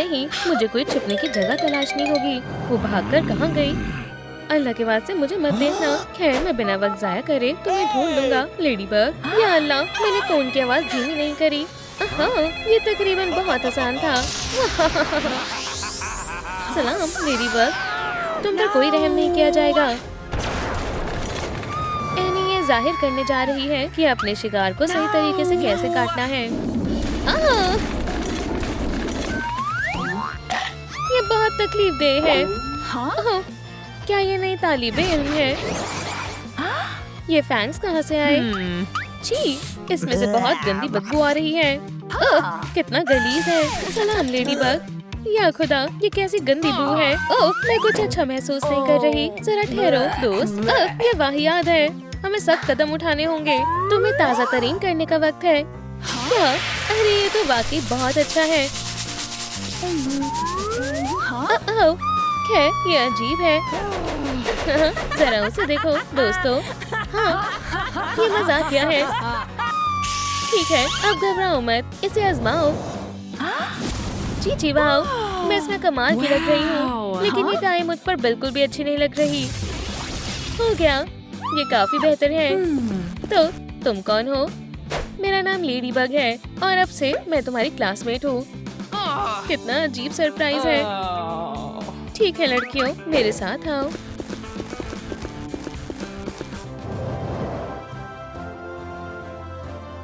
नहीं, मुझे कोई छुपने की जगह तलाशनी होगी। वो भागकर कहाँ गई? अल्लाह के वास्ते मुझे मत देखना। खैर, मैं बिना वक्त जाया करे तुम्हें ढूंढ लूंगा लेडी बग। या अल्लाह, मैंने फोन की आवाज धीमी नहीं करी। हाँ, ये तकरीबन बहुत आसान था। सलाम लेडी बग, तुम पर कोई रहम नहीं किया जाएगा। एनी ये जाहिर करने जा रही है कि अपने शिकार को सही तरीके से कैसे काटना है। ये बहुत तकलीफदेह है। ओह, क्या ये नई तालिबे इल्म है? ये फैंग्स कहाँ से आए? छी, इसमें से बहुत गंदी बदबू आ रही है। ओह, कितना गलीज है। सलाम लेडी बग। या खुदा, ये कैसी गंदी बू है। ओह, मैं कुछ अच्छा महसूस नहीं कर रही। जरा ठहरो दोस्त। ये वाहियात है। हमें सब कदम उठाने होंगे। तुम्हें ताज़ा तरीन करने का वक्त है। क्या? अरे ये तो वाकई बहुत अच्छा है। खैर, ये अजीब है। जरा उसे देखो दोस्तों। हाँ, ये मजाकिया है। ठीक है, अब घबराओ मत, इसे आजमाओ। जी वाओ, मैं इसमें कमाल की लग रही हूँ, लेकिन ये टाई मुझ पर बिल्कुल भी अच्छी नहीं लग रही। हो गया, ये काफी बेहतर है। तो तुम कौन हो? मेरा नाम लेडी बग है और अब से मैं तुम्हारी क्लासमेट हूँ। कितना अजीब सरप्राइज है। ठीक है लड़कियों, मेरे साथ आओ।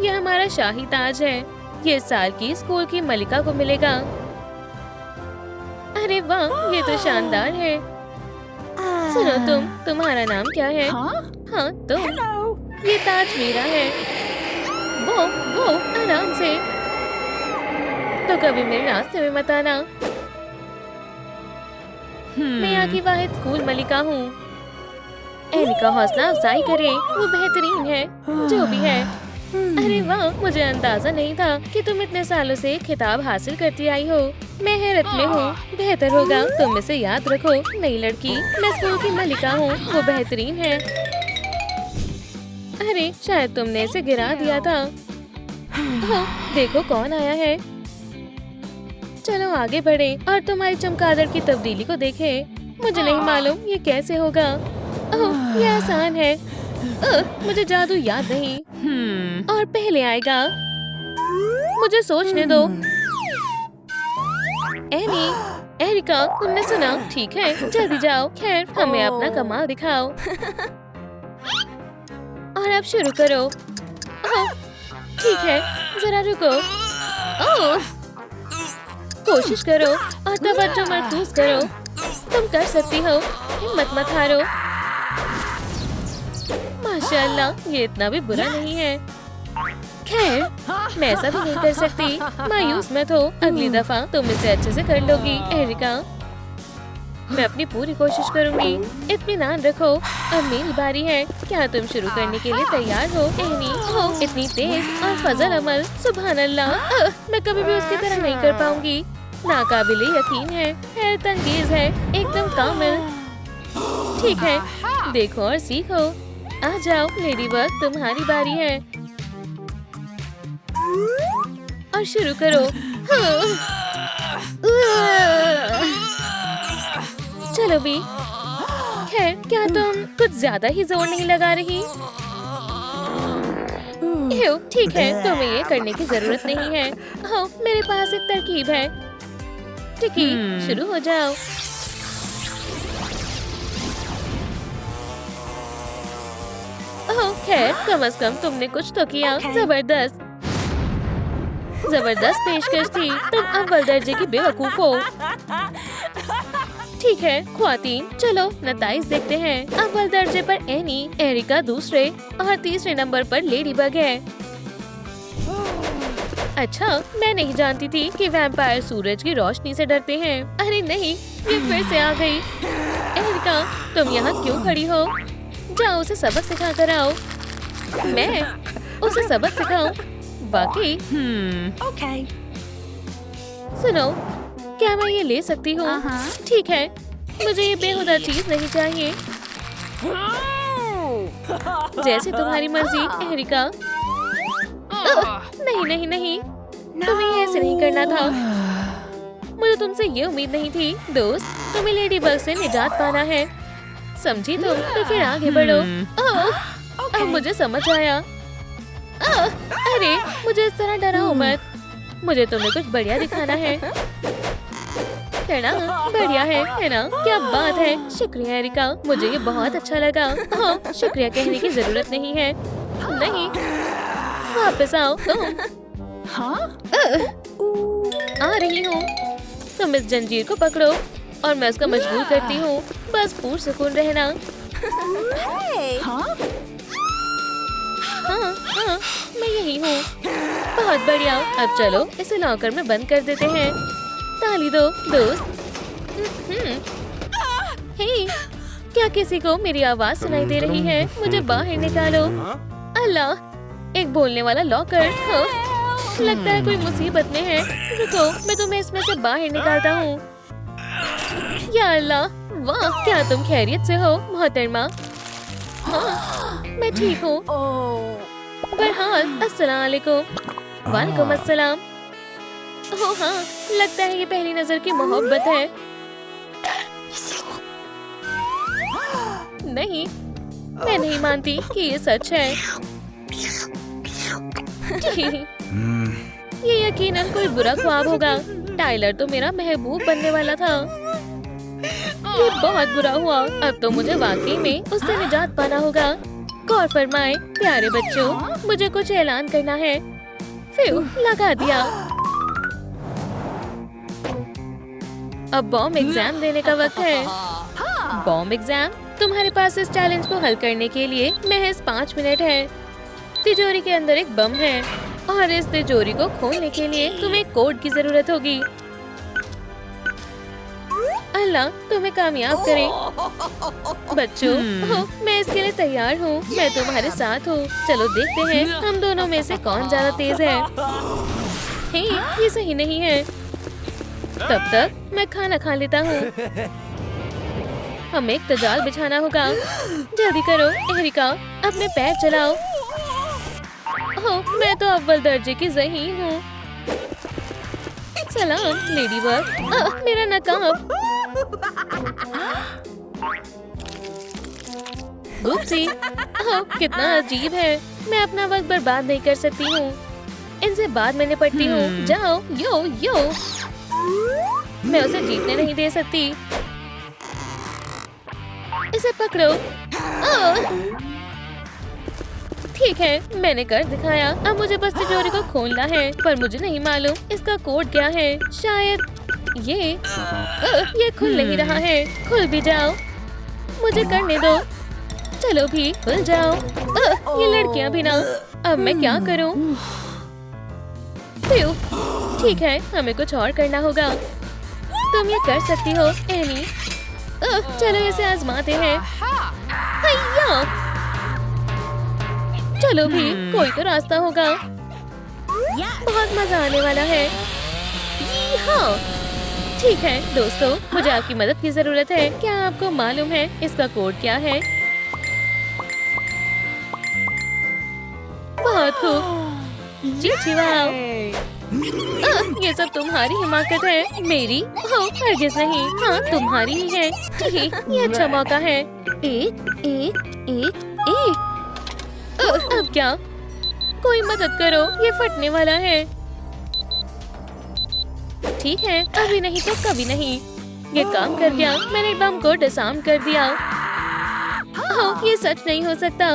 ये हमारा शाही ताज है। ये इस साल की स्कूल की मलिका को मिलेगा। अरे वाह, ये तो शानदार है। सुनो तुम्हारा नाम क्या है? हाँ तुम। ये ताज मेरा है। वो आराम से। तो कभी मेरे रास्ते में मत आना। मैं यहाँ की वाहिद स्कूल मलिका हूँ। एनी का हौसला अफजाई करे, वो बेहतरीन है जो भी है। अरे वाह, मुझे अंदाजा नहीं था कि तुम इतने सालों से खिताब हासिल करती आई हो। मैं हैरत में हूँ। बेहतर होगा तुम इसे याद रखो। नई लड़की, मैं स्कूल की मलिका हूँ, वो बेहतरीन है। अरे शायद तुमने इसे गिरा दिया था। देखो कौन आया है। चलो आगे बढ़े और तुम्हारी चमगादड़ की तब्दीली को देखें। मुझे नहीं मालूम ये कैसे होगा। ओह, ये आसान है। मुझे जादू याद नहीं। और पहले आएगा। मुझे सोचने दो। एनी, एरिका, तुमने सुना? ठीक है, जल्दी जाओ। खैर, हमें अपना कमाल दिखाओ। और अब शुरू करो। ओह, ठीक है, जरा रुको। ओह, कोशिश करो और तवज्जो मरकूज करो। तुम कर सकती हो, हिम्मत मत हारो। माशाअल्लाह, ये इतना भी बुरा नहीं है। खैर, मैं ऐसा भी नहीं कर सकती। मायूस मत हो, अगली दफा तुम इसे अच्छे से कर लोगी एरिका। मैं अपनी पूरी कोशिश करूंगी। इत्मीनान रखो, अब मेरी बारी है। क्या तुम शुरू करने के लिए तैयार हो? एनी, हो इतनी तेज और फजल अमल, सुभान अल्लाह। मैं कभी भी उसकी तरह नहीं कर पाऊंगी। नाकाबिले यकीन है, हैरत अंगेज है, एकदम कामिल। ठीक है, देखो और सीखो। आ जाओ लेडी बग, तुम्हारी बारी है। और शुरू करो। चलो भी। खैर, क्या तुम कुछ ज्यादा ही जोर नहीं लगा रही? ठीक है, तुम्हें ये करने की जरूरत नहीं है। हो, मेरे पास एक तरकीब है। टिकी, शुरू हो जाओ। खैर, कम से कम तुमने कुछ तो किया। जबरदस्त पेशकश थी। तुम अव्वल दर्जे की बेवकूफ हो। ठीक है ख्वातीन, चलो नताइज देखते हैं। अव्वल दर्जे पर एनी, एरिका दूसरे और तीसरे नंबर पर लेडी बग है। अच्छा, मैं नहीं जानती थी कि वैम्पायर सूरज की रोशनी से डरते हैं। अरे नहीं, ये फिर से आ गई। एरिका, तुम यहाँ क्यों खड़ी हो? जाओ उसे सबक सिखा कर आओ। मैं उसे सबक सिखाऊं? वाकई? Okay. सुनो, क्या मैं ये ले सकती हूँ? ठीक है, मुझे ये बेहुदा चीज नहीं चाहिए। जैसे तुम्हारी मर्जी एरिका। नहीं, तुम्हें ऐसे नहीं करना था। मुझे तुमसे ये उम्मीद नहीं थी। दोस्त, तुम्हें लेडी बग से निजात पाना है, समझी तुम? तो फिर आगे बढ़ो। ओह, अब मुझे समझ आया। अरे, मुझे इस तरह डराओ मत, मुझे तुम्हें कुछ बढ़िया दिखाना है ना? बढ़िया है ना? क्या बात है, शुक्रिया एरिका, मुझे ये बहुत अच्छा लगा। हाँ, शुक्रिया कहने की जरूरत नहीं है। नहीं, वापस आओ तुम। आ रही हूँ। तुम इस जंजीर को पकड़ो और मैं उसका मजबूर करती हूँ। बस पुरसुकून रहना। हाँ, मैं यही हूँ। बहुत बढ़िया। अब चलो इसे लॉकर में बंद कर देते हैं। ताली दो दोस्त। हे, क्या किसी को मेरी आवाज सुनाई दे रही है? मुझे बाहर निकालो। अल्लाह, एक बोलने वाला लॉकर। हाँ, लगता है कोई मुसीबत में है। रुको, मैं तुम्हें इसमें से बाहर निकालता हूँ। या अल्लाह, वाह, क्या तुम खैरियत से हो मोहतरमा? हाँ, मैं ठीक हूँ। बहरहाल, अस्सलाम वालेकुम। वालेकुम अस्सलाम। ओह हाँ, लगता है ये पहली नजर की मोहब्बत है। नहीं, मैं नहीं मानती कि ये सच है। ये यकीनन कोई बुरा ख्वाब होगा। टाइलर तो मेरा महबूब बनने वाला था। ये बहुत बुरा हुआ। अब तो मुझे वाकई में उससे निजात पाना होगा। गौर फरमाए प्यारे बच्चों, मुझे कुछ ऐलान करना है। फिर लगा दिया। अब बॉम्ब एग्जाम देने का वक्त है। Bomb exam? तुम्हारे पास इस चैलेंज को हल करने के लिए महज 5 मिनट है। तिजोरी के अंदर एक बम है और इस तिजोरी को खोलने के लिए तुम्हें कोड की जरूरत होगी। अल्लाह तुम्हें कामयाब करे। बच्चों, मैं इसके लिए तैयार हूँ। मैं तुम्हारे साथ हूँ। चलो देखते हैं हम दोनों में से कौन ज्यादा तेज है। हे, ये सही नहीं है। तब तक मैं खाना खा लेता हूँ। हमें एक तजाल बिछाना होगा। जल्दी करो एरिका, अपने पैर चलाओ। ओह, मैं तो अव्वल दर्जे की ज़हीन हूँ। सलाम लेडी बग। मेरा नकाब। उपसी, कितना अजीब है। मैं अपना वक्त बर्बाद नहीं कर सकती हूँ। इनसे बाद में निपटती हूँ। जाओ, यो यो। मैं उसे जीतने नहीं दे सकती। इसे पकड़ो। ठीक है, मैंने कर दिखाया। अब मुझे बस तिजोरी को खोलना है, पर मुझे नहीं मालूम इसका कोड क्या है। शायद ये खुल नहीं रहा है। खुल भी जाओ, मुझे करने दो। चलो भी खुल जाओ। ये लड़कियां भी ना। अब मैं क्या करूं? ठीक है, हमें कुछ और करना होगा। तुम ये कर सकती हो एनी। चलो इसे आजमाते हैं। हैया! चलो भी, कोई तो रास्ता होगा। बहुत मजा आने वाला है। हाँ, ठीक है दोस्तों, मुझे आपकी मदद की जरूरत है। क्या आपको मालूम है इसका कोड क्या है? बहुत खूब। जी ये सब तुम्हारी हिमाकत है। मेरी? हरगिज़ नहीं। हाँ, तुम्हारी ही है। ये अच्छा मौका है। एक। अब क्या? कोई मदद करो, ये फटने वाला है। ठीक है, अभी नहीं तो कभी नहीं। ये काम कर गया। मैंने बम को डिसआर्म कर दिया। ये सच नहीं हो सकता।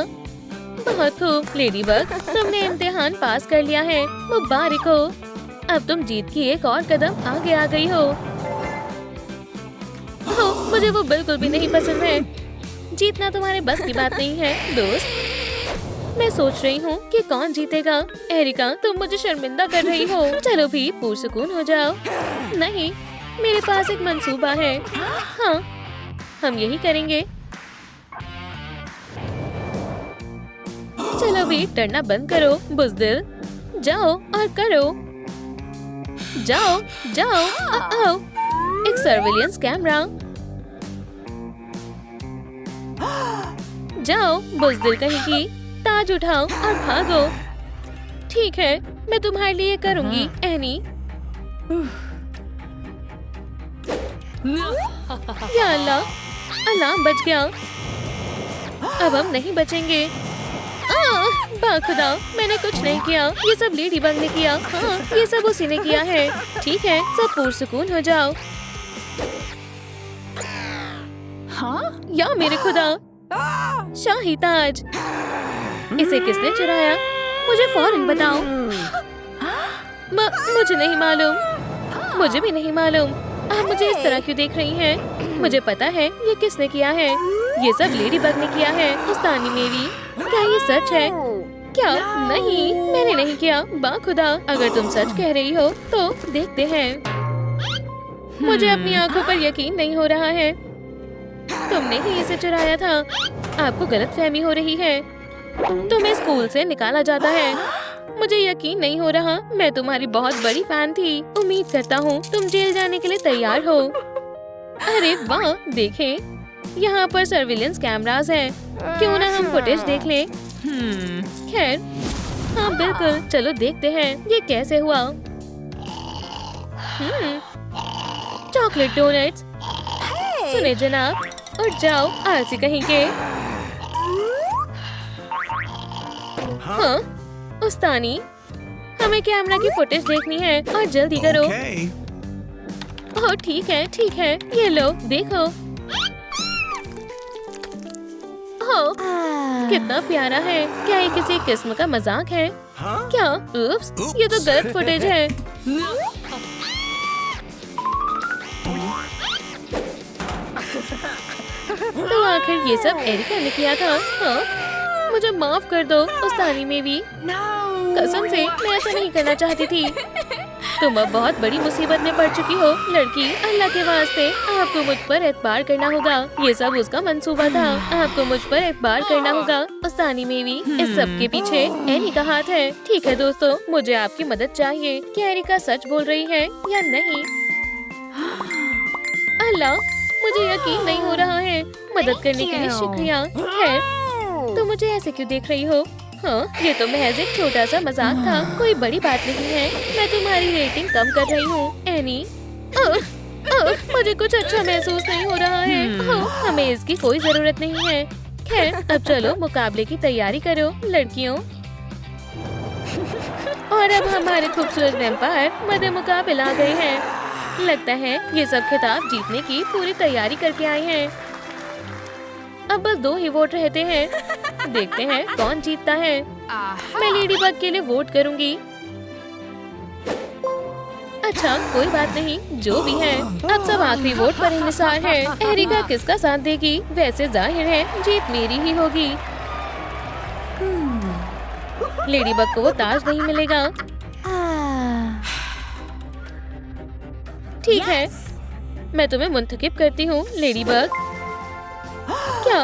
बहुत खूब लेडी बग, तुमने इम्तिहान पास कर लिया है। मुबारक हो। अब तुम जीत की एक और कदम आगे आ गई हो। मुझे वो बिल्कुल भी नहीं पसंद है। जीतना तुम्हारे बस की बात नहीं है दोस्त। मैं सोच रही हूँ कि कौन जीतेगा। एरिका, तुम मुझे शर्मिंदा कर रही हो। चलो भी पुरसुकून हो जाओ। नहीं, मेरे पास एक मंसूबा है। हाँ, हम यही करेंगे। चलो भी डरना बंद करो बुज़दिल। जाओ और करो। जाओ। आओ, एक सर्विलियंस कैमरा। जाओ बुज़दिल कहीं की। ताज उठाओ और भागो। ठीक है, मैं तुम्हारे लिए करूंगी एनी। या अल्लाह, अलार्म बज गया। अब हम नहीं बचेंगे। बाखुदा, मैंने कुछ नहीं किया, ये सब लेडी बग ने किया। हाँ, ये सब उसी ने किया है। ठीक है, सब पुरसुकून हो जाओ। हाँ? या मेरे खुदा, शाही ताज, इसे किसने चुराया? मुझे फौरन बताओ। मुझे नहीं मालूम। मुझे भी नहीं मालूम। आप मुझे इस तरह क्यों देख रही हैं? मुझे पता है ये किसने किया है। ये सब लेडी बग ने किया है। उस्तानी मेरी, क्या ये सच है? क्या? नहीं, मैंने नहीं किया। बाखुदा, अगर तुम सच कह रही हो तो देखते हैं। मुझे अपनी आंखों पर यकीन नहीं हो रहा है। तुमने ही इसे चुराया था। आपको गलतफहमी हो रही है। तुम्हें स्कूल से निकाला जाता है। मुझे यकीन नहीं हो रहा। मैं तुम्हारी बहुत बड़ी फैन थी। उम्मीद करता हूँ तुम जेल जाने के लिए तैयार हो। अरे वाह, देखें, यहाँ पर सर्विलेंस कैमरास हैं। क्यों ना हम फुटेज देख लें? खैर, हाँ बिल्कुल, चलो देखते हैं ये कैसे हुआ। Chocolate donuts. सुने जनाब, उठ जाओ, आलसी कहीं के। हाँ, उस्तानी, हमें कैमरा की फुटेज देखनी है और जल्दी करो। ओह ठीक है, ये लो, देखो। ओह, कितना प्यारा है। क्या ये किसी किस्म का मजाक है? क्या? उप्स, ये तो गलत फुटेज है। तो आखिर ये सब एरिका ने किया था। हाँ, मुझे माफ कर दो उस्तानी में भी। कसम से मैं ऐसा नहीं करना चाहती थी। तुम अब बहुत बड़ी मुसीबत में पड़ चुकी हो लड़की। अल्लाह के वास्ते आपको मुझ पर एतबार करना होगा। ये सब उसका मंसूबा था। आपको मुझ पर एतबार करना होगा। उस्तानी में भी इस सब के पीछे एनी का हाथ है। ठीक है दोस्तों, मुझे आपकी मदद चाहिए। क्या एरिका सच बोल रही है या नहीं? अल्लाह, मुझे यकीन नहीं हो रहा है। मदद करने के लिए शुक्रिया। खैर, तो मुझे ऐसे क्यों देख रही हो? हाँ, ये तो महज एक छोटा सा मजाक था, कोई बड़ी बात नहीं है। मैं तुम्हारी रेटिंग कम कर रही हूँ एनी। मुझे कुछ अच्छा महसूस नहीं हो रहा है। हमें इसकी कोई जरूरत नहीं है। खैर, अब चलो मुकाबले की तैयारी करो लड़कियों। और अब हमारे खूबसूरत वैम्पायर मद्दे मुकाबले आ गए हैं। लगता है ये सब खिताब जीतने की पूरी तैयारी करके आए हैं। अब बस 2 ही वोट रहते हैं। देखते हैं कौन जीतता है। मैं लेडी बग के लिए वोट करूंगी। अच्छा, कोई बात नहीं, जो भी है। अब सब आखिरी वोट पर इंतजार है। एरिका किसका साथ देगी? वैसे जाहिर है जीत मेरी ही होगी। लेडी बग को वो ताज नहीं मिलेगा। ठीक है, मैं तुम्हें मुंतखब करती हूँ लेडी बग। क्या?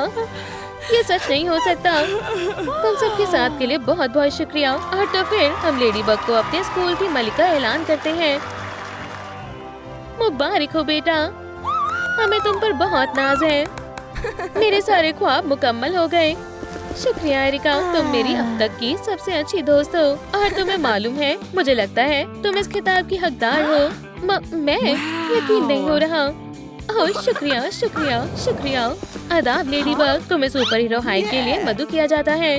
ये सच नहीं हो सकता। तुम सबके साथ के लिए बहुत बहुत शुक्रिया। और तो फिर हम लेडी बग को अपने स्कूल की मलिका ऐलान करते हैं। मुबारक हो बेटा, हमें तुम पर बहुत नाज है। मेरे सारे ख्वाब मुकम्मल हो गए। शुक्रिया एरिका, तुम मेरी अब तक की सबसे अच्छी दोस्त हो। और तुम्हें मालूम है, मुझे लगता है तुम इस खिताब की हकदार हो। मैं यकीन नहीं हो रहा। ओह शुक्रिया शुक्रिया शुक्रिया। आदाब लेडी बग, तुम्हें सुपर हीरो हाइक के लिए मदऊ किया जाता है।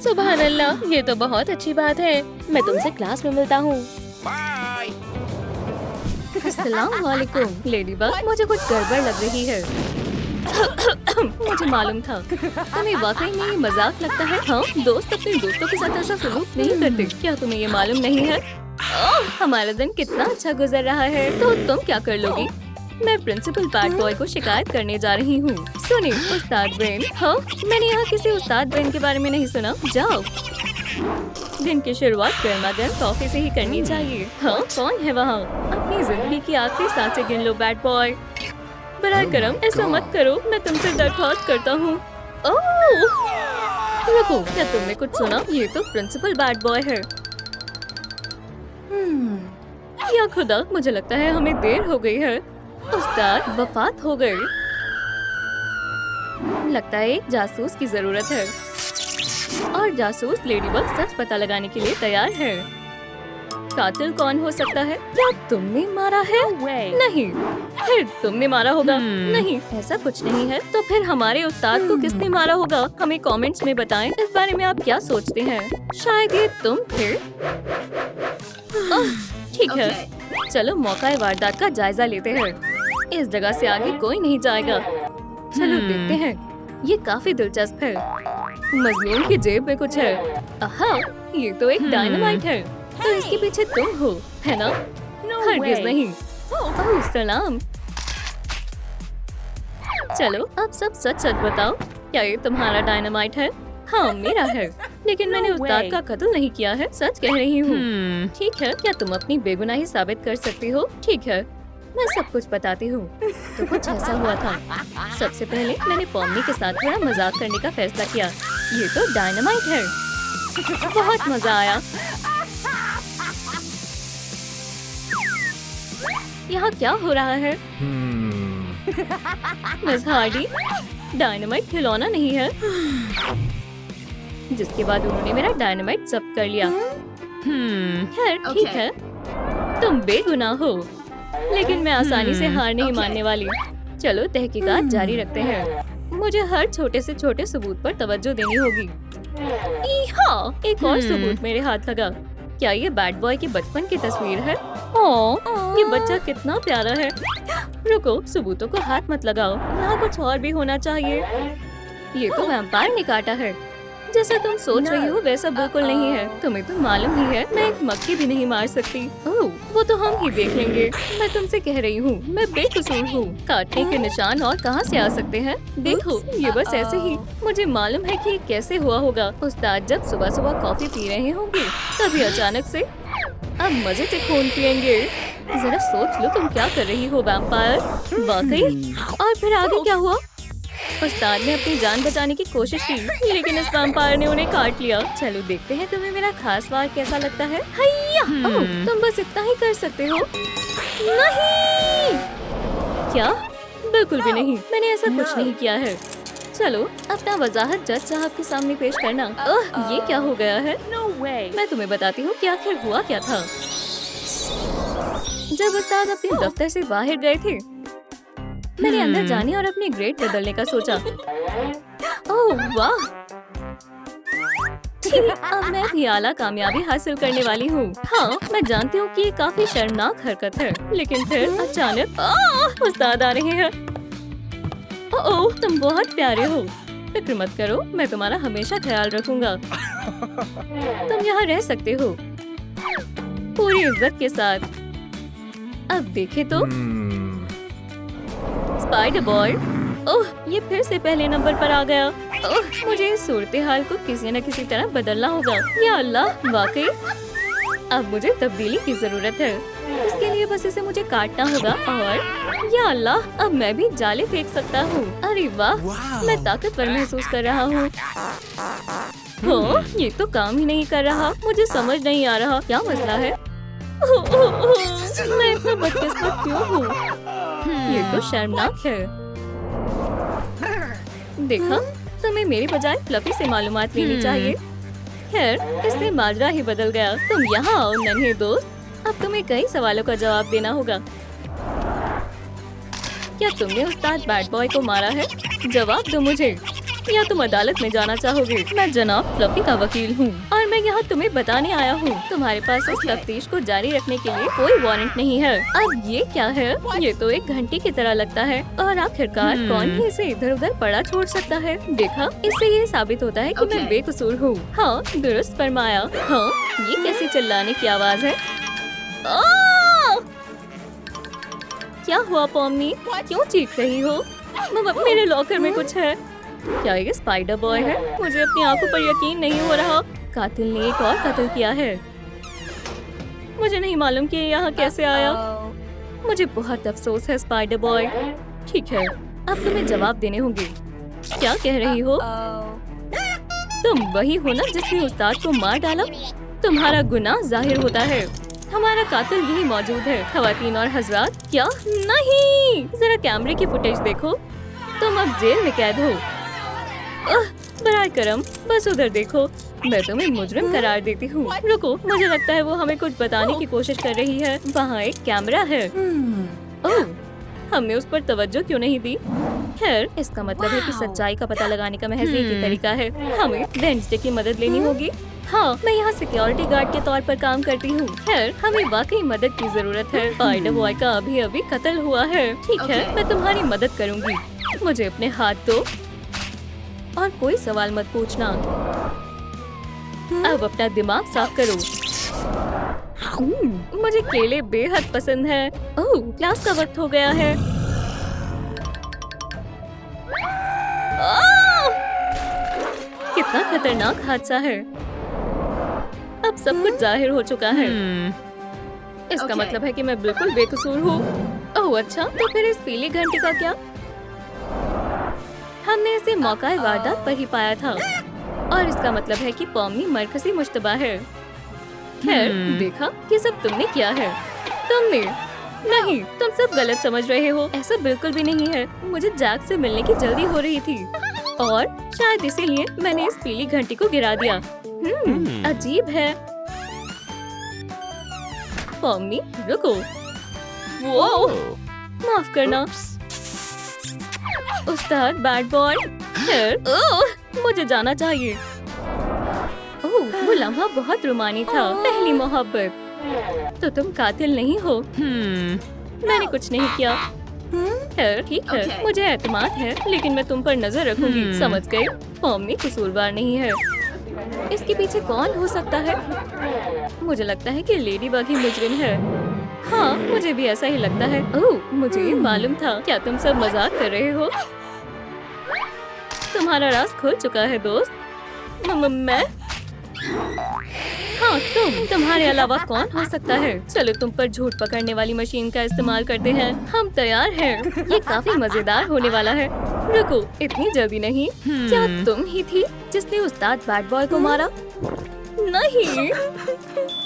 सुभान अल्लाह, ये तो बहुत अच्छी बात है। मैं तुमसे क्लास में मिलता हूँ। अस्सलाम वालेकुम लेडी बग, मुझे कुछ गड़बड़ लग रही है। मुझे मालूम था। तुम्हें वाकई में ये मजाक लगता है? हाँ, दोस्त अपने दोस्तों के साथ ऐसा सलूक नहीं करते। क्या तुम्हें ये मालूम नहीं है? हमारा दिन कितना अच्छा गुजर रहा है। तो तुम क्या कर लोगी? मैं प्रिंसिपल बैड बॉय को शिकायत करने जा रही हूँ। सुनिए उस्ताद ब्रेन। हाँ, मैंने यहाँ किसी उस्ताद ब्रेन के बारे में नहीं सुना। जाओ, दिन की शुरुआत गर्मा गर्म टॉफी से ही करनी चाहिए। हाँ, कौन है वहाँ? अपनी जिंदगी की आखिरी सांसें गिन लो बैड बॉय। बराए करम ऐसा मत करो, मैं तुमसे दरख्वास्त करता हूँ। रुको, क्या तुमने कुछ सुना? ये तो प्रिंसिपल बैड बॉय है। या खुदा, मुझे लगता है हमें देर हो गई है। उस्ताद वफात हो गए। लगता है एक जासूस की जरूरत है और जासूस लेडी बग सच पता लगाने के लिए तैयार है। कातिल कौन हो सकता है? क्या तुमने मारा है? नहीं। फिर तुमने मारा होगा। नहीं, ऐसा कुछ नहीं है। तो फिर हमारे उस्ताद को किसने मारा होगा? हमें कमेंट्स में बताएं। इस बारे में आप क्या सोचते हैं? शायद ये तुम थे। ठीक है, चलो मौका वारदात का जायजा लेते हैं। इस जगह से आगे कोई नहीं जाएगा। चलो देखते हैं। ये काफी दिलचस्प है। मजलूम की जेब में कुछ है। आहा, ये तो एक डायनामाइट है। तो इसके पीछे तुम हो, है ना? हरगिज़ नहीं। ओह सलाम। चलो अब सब सच सच बताओ, क्या ये तुम्हारा डायनामाइट है? हाँ मेरा है, लेकिन मैंने उस्ताद का कत्ल नहीं किया है। सच कह रही हूँ। ठीक है, क्या तुम अपनी बेगुनाही साबित कर सकती हो? ठीक है, मैं सब कुछ बताती हूँ। तो कुछ ऐसा हुआ था। सबसे पहले मैंने पॉम्नी के साथ थोड़ा मजाक करने का फैसला किया। ये तो डायनामाइट है। बहुत मजा आया। यहाँ क्या हो रहा है? मिस हार्डी, डायनामाइट खिलौना नहीं है। जिसके बाद उन्होंने मेरा डायनामाइट जब्त कर लिया। खैर ठीक है, तुम बेगुनाह हो, लेकिन मैं आसानी से हार नहीं मानने वाली। चलो तहकीकात जारी रखते हैं। मुझे हर छोटे से छोटे सबूत पर तवज्जो देनी होगी। हाँ, एक और सबूत मेरे हाथ लगा। क्या ये बैड बॉय की बचपन की तस्वीर है? ओह, ये बच्चा कितना प्यारा है। रुको, सबूतों को हाथ मत लगाओ। यहाँ कुछ और भी होना चाहिए। ये तो वैम्पायर ने काटा है। जैसा तुम सोच रही हो वैसा बिल्कुल नहीं है। तुम्हें तो मालूम ही है, मैं एक मक्खी भी नहीं मार सकती। ओह, वो तो हम ही देख लेंगे। मैं तुमसे कह रही हूँ, मैं बेकसूर हूँ। काटने के निशान और कहाँ से आ सकते हैं? देखो, ये बस ऐसे ही। मुझे मालूम है कि ये कैसे हुआ होगा। उस्ताद जब सुबह सुबह कॉफी पी रहे होंगे, तभी अचानक से अब मजे से खून पियेंगे। जरा सोच लो तुम क्या कर रही हो वैम्पायर। वाकई। और फिर आगे क्या हुआ? उस्ताद ने अपनी जान बचाने की कोशिश की, लेकिन इस वैम्पायर ने उन्हें काट लिया। चलो देखते हैं तुम्हें मेरा खास वार कैसा लगता है। हैया! ओह, तुम बस इतना ही कर सकते हो। नहीं! क्या? बिल्कुल भी नहीं। मैंने ऐसा कुछ नहीं किया है। चलो अपना वजाहत जज साहब के सामने पेश करना। ये क्या हो गया है? मैं तुम्हें बताती हूँ कि आखिर हुआ क्या था। जब उस्ताद अपने दफ्तर से बाहर गए थे, मैंने अंदर जाने और अपने ग्रेड बदलने का सोचा। ओह वाह! अब मैं भी आला कामयाबी हासिल करने वाली हूँ। हाँ, मैं जानती हूँ कि ये काफी शर्मनाक हरकत है, लेकिन फिर अचानक उस्ताद आ रहे हैं। ओह, तुम बहुत प्यारे हो। फिक्र मत करो, मैं तुम्हारा हमेशा ख्याल रखूंगा। तुम यहाँ रह सकते हो पूरी इज्जत के साथ। अब देखे तो स्पाइडर बॉय। ओह, ये फिर से पहले नंबर पर आ गया। ओह, मुझे इस सूरत हाल को किसी न किसी तरह बदलना होगा। या अल्लाह, वाकई अब मुझे तब्दीली की जरूरत है। इसके लिए बस इसे मुझे काटना होगा और या अल्लाह, अब मैं भी जाले फेंक सकता हूँ। अरे वाह, मैं ताकतवर महसूस कर रहा हूँ। हाँ, ये तो काम ही नहीं कर रहा। मुझे समझ नहीं आ रहा क्या मसला है। मैं इतना बदकिस्मत क्यों हूँ? ये तो शर्मनाक है। देखा, तुम्हें मेरी बजाय फ्लफी से मालूमात लेनी चाहिए। खैर, इससे माजरा ही बदल गया। तुम यहाँ आओ नन्हे दोस्त। अब तुम्हें कई सवालों का जवाब देना होगा। क्या तुमने उस्ताद बैड बॉय को मारा है? जवाब दो मुझे, या तुम अदालत में जाना चाहोगे? मैं जनाब फ्लफी का वकील हूँ और मैं यहाँ तुम्हें बताने आया हूँ, तुम्हारे पास इस तफ्तीश को जारी रखने के लिए कोई वारंट नहीं है। अब ये क्या है? ये तो एक घंटी की तरह लगता है और आखिरकार कौन ही इसे इधर उधर पड़ा छोड़ सकता है? देखा, इससे ये साबित होता है कि मैं बेकसूर हूँ। हाँ, दुरुस्त फरमाया। हाँ, ये कैसी चिल्लाने की आवाज है? क्या हुआ पॉम्नी? क्यों चीख रही हो? मेरे लॉकर में कुछ है। क्या ये स्पाइडर बॉय है? मुझे अपनी आंखों पर यकीन नहीं हो रहा। कातिल ने एक और कत्ल किया है। मुझे नहीं मालूम कि ये यहाँ कैसे आया। मुझे बहुत अफसोस है स्पाइडर बॉय। ठीक है, अब तुम्हें जवाब देने होंगे। क्या कह रही हो? तुम वही हो ना जिसने उस्ताद को मार डाला? तुम्हारा गुनाह जाहिर होता है। हमारा कातिल यही मौजूद है। ख्वातीन और हजरात, क्या? नहीं, जरा कैमरे की फुटेज देखो। तुम अब जेल में कैद हो। बराए करम, बस उधर देखो। मैं तुम्हें मुजरिम करार देती हूँ। रुको, मुझे लगता है वो हमें कुछ बताने की कोशिश कर रही है। वहाँ एक कैमरा है। ओह, हमने उस पर तवज्जो क्यों नहीं दी? खैर, इसका मतलब है कि सच्चाई का पता लगाने का महज एक ही तरीका है। हमें वेडनेसडे की मदद लेनी होगी। हाँ, मैं यहाँ सिक्योरिटी गार्ड के तौर पर काम करती हूँ। खैर, हमें वाकई मदद की जरूरत है। स्पाइडर बॉय का अभी अभी कत्ल हुआ है। ठीक है, मैं तुम्हारी मदद करूँगी। मुझे अपने हाथ दो और कोई सवाल मत पूछना। अब अपना दिमाग साफ करो। मुझे केले बेहद पसंद है। ओह, क्लास का वक्त हो गया है। कितना खतरनाक हादसा है। अब सब कुछ जाहिर हो चुका है। इसका मतलब है कि मैं बिल्कुल बेकसूर हूँ। ओह अच्छा, तो फिर इस पीली घंटी का क्या? हमने इसे मौका वारदात पर ही पाया था और इसका मतलब है कि पॉम्नी मरकजी मुश्तबा है। खैर, देखा कि सब तुमने किया है। तुमने नहीं, तुम सब गलत समझ रहे हो। ऐसा बिल्कुल भी नहीं है। मुझे जैक से मिलने की जल्दी हो रही थी और शायद इसीलिए मैंने इस पीली घंटी को गिरा दिया। अजीब है। पॉम्नी, रुको। वो माफ करना उस्ताद बैड बॉय। खैर, मुझे जाना चाहिए। ओह, वो लम्हा बहुत रुमानी था। पहली मोहब्बत। तो तुम कातिल नहीं हो। मैंने कुछ नहीं किया। खैर, ठीक है, मुझे एतमाद है, लेकिन मैं तुम पर नजर रखूंगी। समझ गई? पॉम्नी कसूरवार नहीं है। इसके पीछे कौन हो सकता है? मुझे लगता है कि लेडी बग ही मुजरिम है। हाँ, मुझे भी ऐसा ही लगता है। ओह, मुझे ये मालूम था। क्या तुम सब मजाक कर रहे हो? तुम्हारा राज खुल चुका है दोस्त। मैं? हाँ, तुम्हारे अलावा कौन हो सकता है? चलो तुम पर झूठ पकड़ने वाली मशीन का इस्तेमाल करते हैं। हम तैयार हैं। ये काफी मजेदार होने वाला है। रुको, इतनी जल्दी नहीं। क्या तुम ही थी जिसने उस्ताद बैड बॉय को मारा? नहीं।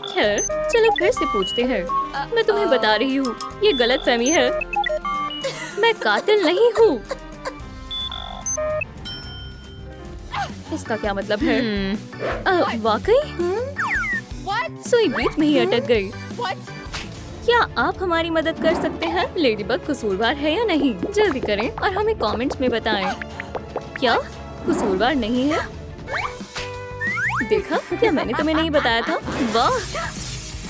खैर, चलो फिर से पूछते हैं। मैं तुम्हें बता रही हूँ, ये गलतफहमी है। मैं कातिल नहीं हूँ। इसका क्या मतलब है? वाकई? सुई बीच में ही अटक गई। क्या आप हमारी मदद कर सकते हैं? लेडी बग कसूरवार है या नहीं? जल्दी करें और हमें कमेंट्स में बताएं। क्या कसूरवार नहीं है? देखा, क्या मैंने तुम्हें नहीं बताया था? वाह,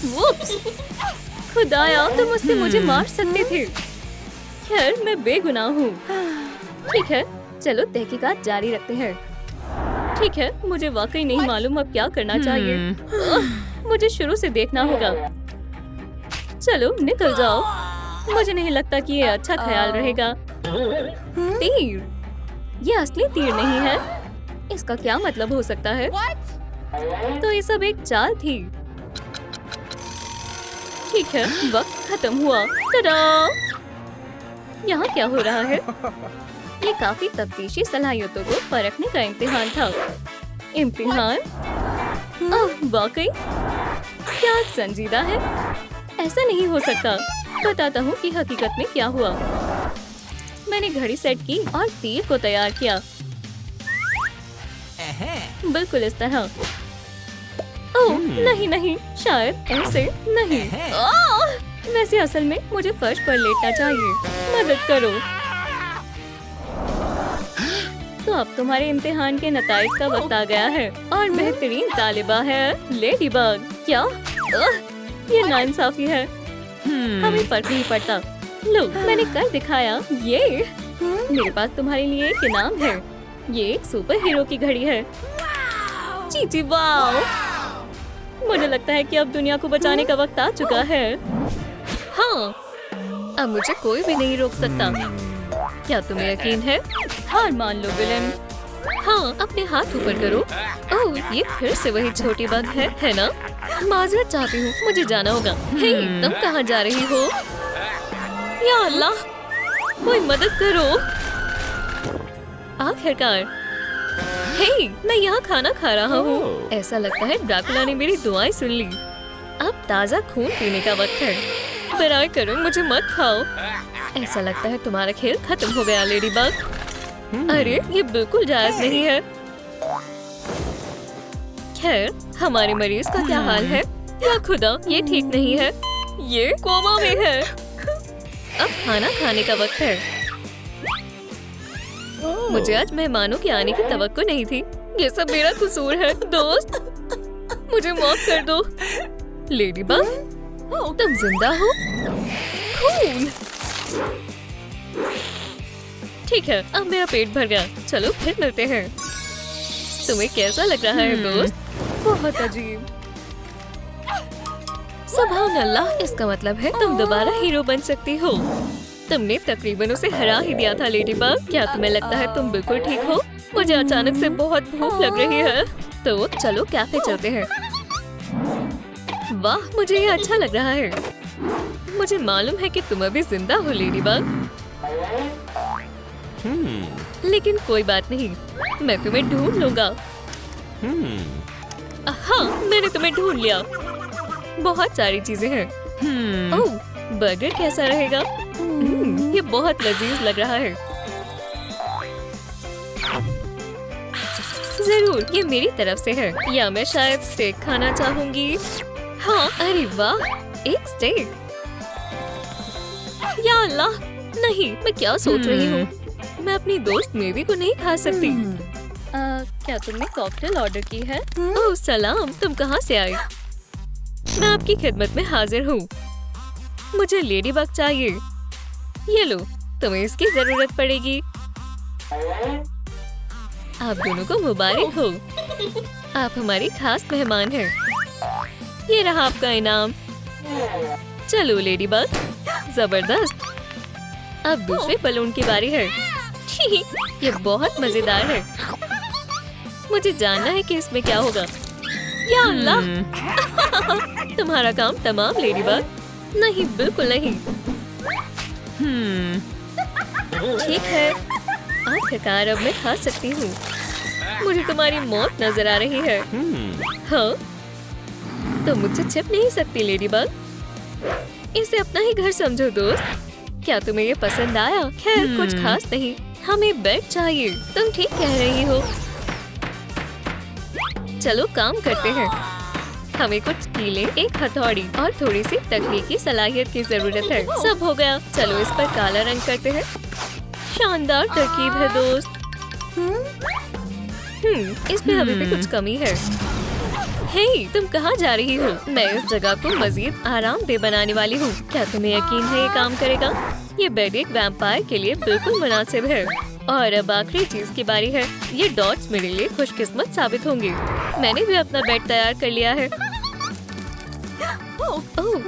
वुप्स! खुदाया, तुम मुझसे मुझे मार सकते थे। खैर, मैं बेगुनाह हूँ। ठीक है, चलो तहकीकात जारी रखते हैं। ठीक है, मुझे वाकई नहीं मालूम अब क्या करना चाहिए। मुझे शुरू से देखना होगा। चलो निकल जाओ। मुझे नहीं लगता कि ये अच्छा ख्याल रहेगा। तीर? ये असली तीर नहीं है। इसका क्या मतलब हो सकता है? तो ये सब एक चाल थी। ठीक है, वक्त खत्म हुआ। टडा! यहाँ क्या हो रहा है? ये काफी तफ्तीशी सलाहियतों को परखने का इम्तिहान था। इम्तिहान? वाकई? क्या संजीदा है? ऐसा नहीं हो सकता। बताता हूँ कि हकीकत में क्या हुआ। मैंने घड़ी सेट की और तीर को तैयार किया। बिल्कुल इस तरह। ओह, नहीं, शायद ऐसे नहीं। वैसे असल में मुझे फर्श पर लेटना चाहिए। मदद करो। तो अब तुम्हारे इम्तिहान के नताइज का वक्त आ गया है और बेहतरीन तालिबा है लेडी बग। क्या? ये नाइंसाफी है। हमें फर्क नहीं पड़ता। लो, मैंने कर दिखाया। ये मेरे पास तुम्हारे लिए एक इनाम है। ये एक सुपर हीरो की घड़ी है। चीची, वाओ! मुझे लगता है कि अब दुनिया को बचाने का वक्त आ चुका है। हाँ, अब मुझे कोई भी नहीं रोक सकता। क्या तुम्हें यकीन है? हार मान लो विलेन। हाँ, अपने हाथ ऊपर करो। ओह, ये फिर से वही छोटी बग है ना? माजरत चाहती हूँ, मुझे जाना होगा। हे, तुम कहाँ जा रही हो? या अल्लाह, कोई मदद करो। आखिरकार। हे, मैं यहाँ खाना खा रहा हूँ। ऐसा लगता है ड्रैकुला ने मेरी दुआएं सुन ली। अब ताज़ा खून पीने का वक्त है। बराए करो, मुझे मत खाओ। ऐसा लगता है तुम्हारा खेल खत्म हो गया लेडी बग। अरे, ये बिल्कुल जायज नहीं है। खैर, हमारे मरीज का क्या हाल है? या खुदा, ये ठीक नहीं है। ये कोमा में है। अब खाना खाने का वक्त है। मुझे आज मेहमानों के आने की तवक्को नहीं थी। ये सब मेरा कसूर है। दोस्त, मुझे माफ कर दो। लेडी बग, तुम जिंदा हो? खून। ठीक है, अब मेरा पेट भर गया। चलो फिर मिलते हैं। तुम्हें कैसा लग रहा है दोस्त? बहुत अजीब। सुभान अल्लाह, इसका मतलब है तुम दोबारा हीरो बन सकती हो। तुमने तकरीबन उसे हरा ही दिया था लेडी बग। क्या तुम्हें लगता है तुम बिल्कुल ठीक हो? मुझे अचानक से बहुत भूख लग रही है, तो चलो कैफे चलते हैं। वाह, मुझे ये अच्छा लग रहा है। मुझे मालूम है कि तुम अभी जिंदा हो लेडी बग, लेकिन कोई बात नहीं, मैं तुम्हें ढूंढ लूंगा। हाँ, मैंने तुम्हें ढूंढ लिया। बहुत सारी चीजें हैं। ओह, बर्गर कैसा रहेगा? ये बहुत लजीज लग रहा है। जरूर, ये मेरी तरफ से है। या मैं शायद स्टेक खाना चाहूंगी। हाँ, अरे वाह, एक स्टेक। या अल्लाह, नहीं, मैं क्या सोच रही हूँ? मैं अपनी दोस्त मेवी को नहीं खा सकती। क्या तुमने कॉकटेल ऑर्डर की है? ओह सलाम, तुम कहाँ से आए? मैं आपकी खिदमत में हाजिर हूँ। मुझे लेडी बग चाहिए। ये लो, तुम्हें इसकी जरूरत पड़ेगी। आप दोनों को मुबारक हो। आप हमारी खास मेहमान हैं। ये रहा आपका इनाम। चलो लेडी बग, जबरदस्त। अब दूसरे बलून की बारी है। ये बहुत मजेदार है। मुझे जानना है कि इसमें क्या होगा। या अल्लाह, तुम्हारा काम तमाम लेडी बग। नहीं, बिल्कुल नहीं। ठीक है, आखिरकार अब मैं खा सकती हूँ। मुझे तुम्हारी मौत नजर आ रही है। हाँ, तुम मुझसे छिप नहीं सकती लेडी बग। इसे अपना ही घर समझो दोस्त। क्या तुम्हें ये पसंद आया? खैर, कुछ खास नहीं। हमें बेड चाहिए। तुम ठीक कह रही हो। चलो काम करते हैं। हमें कुछ कीले, एक हथौड़ी और थोड़ी सी तकनीकी सलाहियत की जरूरत है। सब हो गया। चलो इस पर काला रंग करते हैं। शानदार तरकीब है दोस्त। इसमें अभी भी कुछ कमी है। हे, तुम कहाँ जा रही हो? मैं इस जगह को मजीद आरामदेह बनाने वाली हूँ। क्या तुम्हें यकीन है ये काम करेगा? ये बेड एक वैम्पायर के लिए बिल्कुल मुनासिब है। और अब आखिरी चीज की बारी है। ये डॉट्स मेरे लिए खुशकिस्मत साबित होंगे। मैंने भी अपना बेड तैयार कर लिया है। ओह,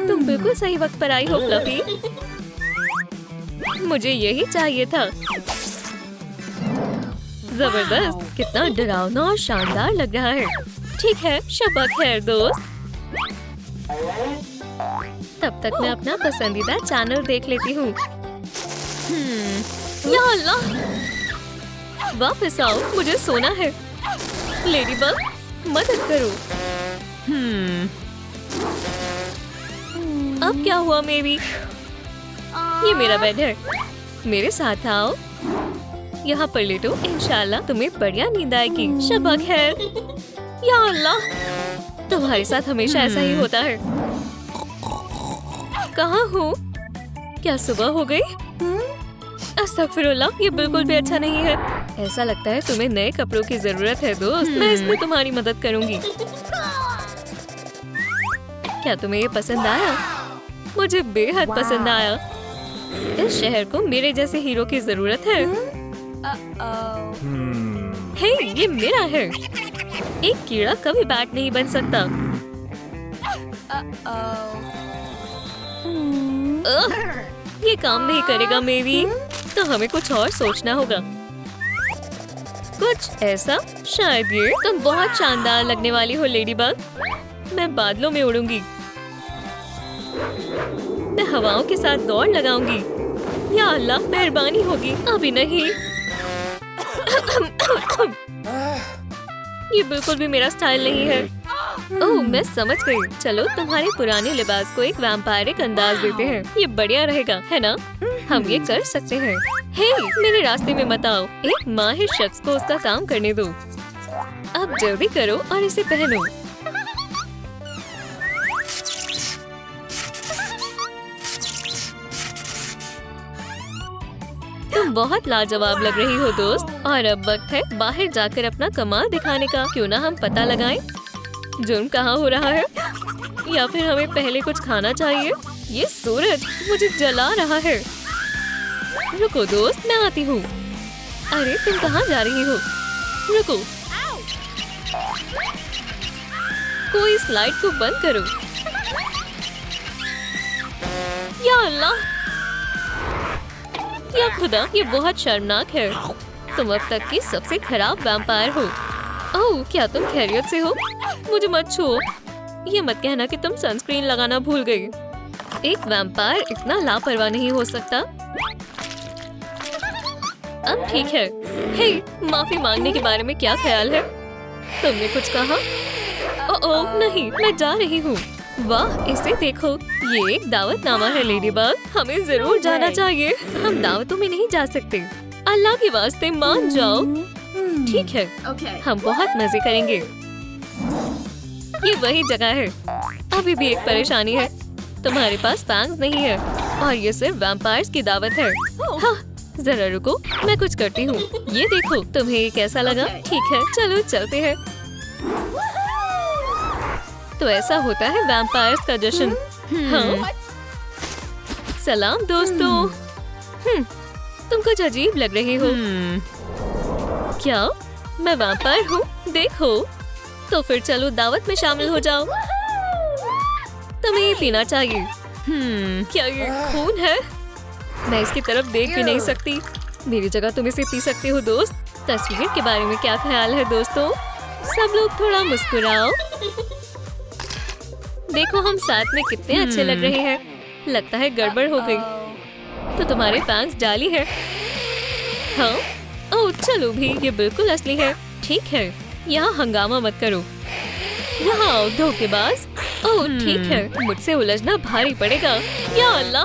तुम बिल्कुल सही वक्त पर आई हो फ्लफी। मुझे यही चाहिए था। जबरदस्त, कितना डरावना और शानदार लग रहा है। ठीक है, शब्बा खैर दोस्त। तब तक मैं अपना पसंदीदा चैनल देख लेती हूँ। या अल्लाह, वापस आओ, मुझे सोना है। लेडी बग, मदद करो। अब क्या हुआ मेरी? ये मेरा बेड है। मेरे साथ आओ। यहाँ पर लेटो, इंशाल्लाह तुम्हें बढ़िया नींद आएगी। शब्बा खैर। या अल्लाह, तुम्हारे साथ हमेशा ऐसा ही होता है। कहाँ हो? क्या सुबह हो गई? अस्तगफिरुल्लाह, ये बिल्कुल भी अच्छा नहीं है। ऐसा लगता है तुम्हें नए कपड़ों की जरूरत है दोस्त। मैं इसमें तुम्हारी मदद करूंगी। क्या तुम्हें ये पसंद आया? मुझे बेहद पसंद आया। इस शहर को मेरे जैसे हीरो की जरूरत है। हे, ये मेरा है। एक कीड़ा कभी बैट नहीं बन सकता। ये काम नहीं करेगा मेवी। तो हमें कुछ और सोचना होगा। कुछ ऐसा, शायद ये। तुम बहुत शानदार लगने वाली हो लेडी बग। मैं बादलों में उड़ूंगी। मैं हवाओं के साथ दौड़ लगाऊंगी। या अल्लाह, मेहरबानी होगी। अभी नहीं। ये बिल्कुल भी मेरा स्टाइल नहीं है। ओह, मैं समझ गई। चलो तुम्हारे पुराने लिबास को एक वैम्पायरिक अंदाज देते हैं। ये बढ़िया रहेगा, है ना? हम ये कर सकते हैं। हे, मेरे रास्ते में मत आओ। एक माहिर शख्स को उसका काम करने दो। अब जल्दी करो और इसे पहनो। तुम बहुत लाजवाब लग रही हो दोस्त। और अब वक्त है बाहर जाकर अपना कमाल दिखाने का। क्यों ना हम पता लगाएं जुर्म कहाँ हो रहा है, या फिर हमें पहले कुछ खाना चाहिए। ये सूरज मुझे जला रहा है। रुको दोस्त, मैं आती हूँ। अरे तुम कहाँ जा रही हो? रुको, कोई स्लाइड को बंद करो। या अल्लाह, या खुदा, ये बहुत शर्मनाक है। तुम अब तक की सबसे खराब वैम्पायर हो। ओह, क्या तुम खैरियत से हो? मुझे मत छुओ। ये मत कहना कि तुम सनस्क्रीन लगाना भूल गई। एक वैम्पायर इतना लापरवाह नहीं हो सकता। अब ठीक है। हे, माफी मांगने के बारे में क्या ख्याल है? तुमने कुछ कहा? ओह नहीं, मैं जा रही हूँ। वाह, इसे देखो, ये एक दावतनामा है लेडीबग। हमें जरूर जाना चाहिए। हम दावतों में नहीं जा सकते। अल्लाह के वास्ते मान जाओ। ठीक है, हम बहुत मजे करेंगे। ये वही जगह है। अभी भी एक परेशानी है, तुम्हारे पास फैंग्स नहीं है और ये सिर्फ वैम्पायर्स की दावत है। हाँ, जरा रुको, मैं कुछ करती हूँ। ये देखो, तुम्हें ये कैसा लगा? ठीक है, चलो चलते हैं। तो ऐसा होता है वैम्पायर्स का जश्न। हाँ, सलाम दोस्तों। तुम कुछ अजीब लग रही हो। क्या मैं वैम्पायर हूँ? देखो, तो फिर चलो दावत में शामिल हो जाओ। तुम्हें ये पीना चाहिए। क्या ये खून है? मैं इसकी तरफ देख भी नहीं सकती। मेरी जगह तुम इसे पी सकते हो दोस्त। तस्वीर के बारे में क्या ख्याल है दोस्तों? सब लोग थोड़ा मुस्कुराओ। देखो हम साथ में कितने अच्छे लग रहे हैं। लगता है गड़बड़ हो गई। तो तुम्हारे फैंस जाली है। हाँ, ओह चलो भी, ये बिल्कुल असली है। ठीक है, यहाँ हंगामा मत करो। यहाँ आओ धोखेबाज। ओह ठीक है, मुझसे उलझना भारी पड़ेगा। या अल्लाह,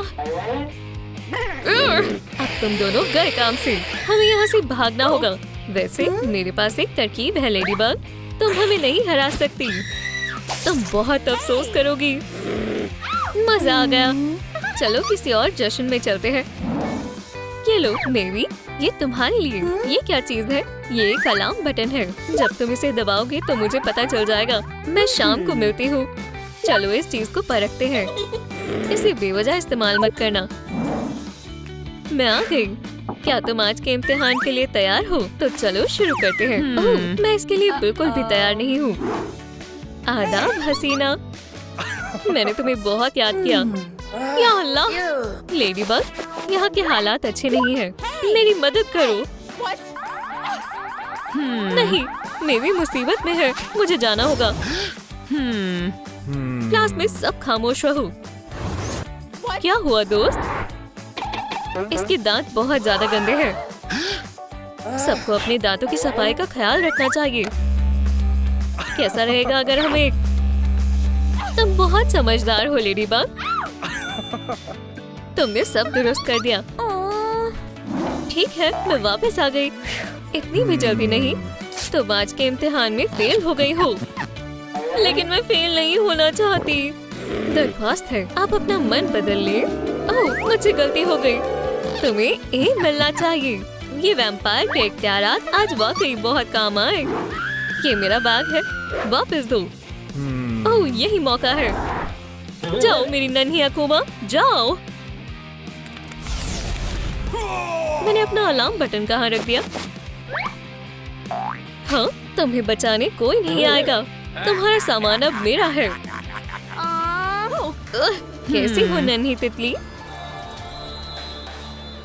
अब तुम दोनों गए काम से। हमें यहाँ से भागना होगा। वैसे मेरे पास एक तरकीब है लेडीबग, तुम हमें नहीं हरा सकती। तुम बहुत अफसोस करोगी। मजा आ गया। चलो किसी और जश्न में चलते हैं। ये लो मेरी, ये तुम्हारे लिए। ये क्या चीज है? ये एक अलार्म बटन है। जब तुम इसे दबाओगे तो मुझे पता चल जाएगा। मैं शाम को मिलती हूँ। चलो इस चीज को परखते हैं। इसे बेवजह इस्तेमाल मत करना। मैं आ गई। क्या तुम आज के इम्तिहान के लिए तैयार हो? तो चलो शुरू करते हैं। ओह, मैं इसके लिए बिल्कुल भी तैयार नहीं हूँ। आदाब हसीना, मैंने तुम्हें बहुत याद किया। या अल्लाह, लेडीबग, यहाँ के हालात अच्छे नहीं हैं। मेरी मदद करो। नहीं, मेरी मुसीबत में है। मुझे जाना होगा। क्लास में सब खामोश रहो। क्या हुआ दोस्त? इसके दांत बहुत ज्यादा गंदे हैं। सबको अपने दांतों की सफाई का ख्याल रखना चाहिए। कैसा रहेगा अगर हम एक... तुम बहुत समझदार हो लेडीबग। तुमने सब दुरुस्त कर दिया। ठीक है, मैं वापस आ गई। इतनी भी जल्दी नहीं। तुम आज के इम्तिहान में फेल हो गई हो। लेकिन मैं फेल नहीं होना चाहती। दरख्वास्त है आप अपना मन बदल ले। ओह, मुझसे गलती हो गई। तुम्हें ए मिलना चाहिए। ये वैम्पायर के इख्तियारात आज वाकई बहुत काम आए। ये मेरा बैग है, वापस दो। ओह, यही मौका है। जाओ मेरी नन्ही अकूबा, जाओ। मैंने अपना अलार्म बटन कहाँ रख दिया? हाँ, तुम्हें बचाने कोई नहीं आएगा। तुम्हारा सामान अब मेरा है। कैसी हो नन्ही तितली?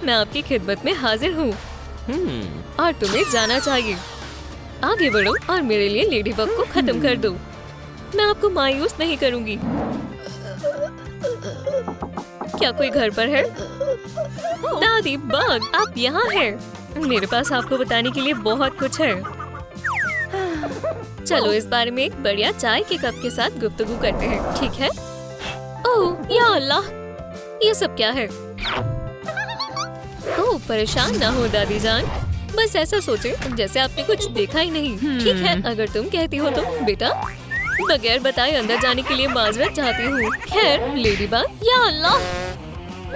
मैं आपकी खिदमत में हाजिर हूँ। और तुम्हें जाना चाहिए। आगे बढ़ो और मेरे लिए लेडीबग को खत्म कर दो। मैं आपको मायूस नहीं करूँगी। क्या कोई घर पर है? दादी बग, आप यहाँ हैं। मेरे पास आपको बताने के लिए बहुत कुछ है। चलो इस बारे में एक बढ़िया चाय के कप के साथ गुफ्तगू करते हैं, ठीक है? ओह या अल्लाह, ये सब क्या है? ओह, परेशान ना हो दादी जान। बस ऐसा सोचे जैसे आपने कुछ देखा ही नहीं। ठीक है, अगर तुम कहती हो तो। बेटा, बगैर बताए अंदर जाने के लिए माजरत चाहती हूँ। खैर लेडी बाग, या अल्लाह।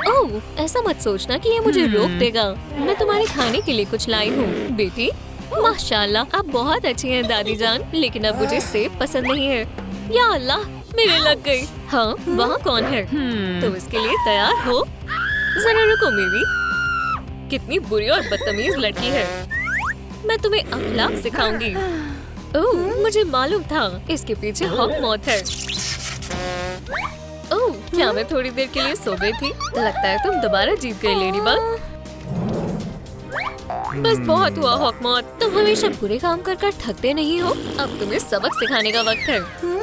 ओह, ऐसा मत सोचना कि ये मुझे रोक देगा। मैं तुम्हारे खाने के लिए कुछ लाई हूँ। बेटी, माशाल्लाह आप बहुत अच्छी हैं दादी जान, लेकिन अब मुझे सेब पसंद नहीं है। या अल्लाह, मेरे लग गई। हाँ, वहाँ कौन है? तुम इसके लिए तैयार हो? जरा रुको मेरी। कितनी बुरी और बदतमीज लड़की है। मैं तुम्हें अखलाक सिखाऊंगी। ओह, मुझे मालूम था इसके पीछे हॉक मौत है। ओह, क्या मैं थोड़ी देर के लिए सो गई थी? लगता है तुम दोबारा जीत गई लेडी बाग। बस बहुत हुआ हॉक मौत। तुम हमेशा बुरे काम कर कर थकते नहीं हो। अब तुम्हें सबक सिखाने का वक्त है।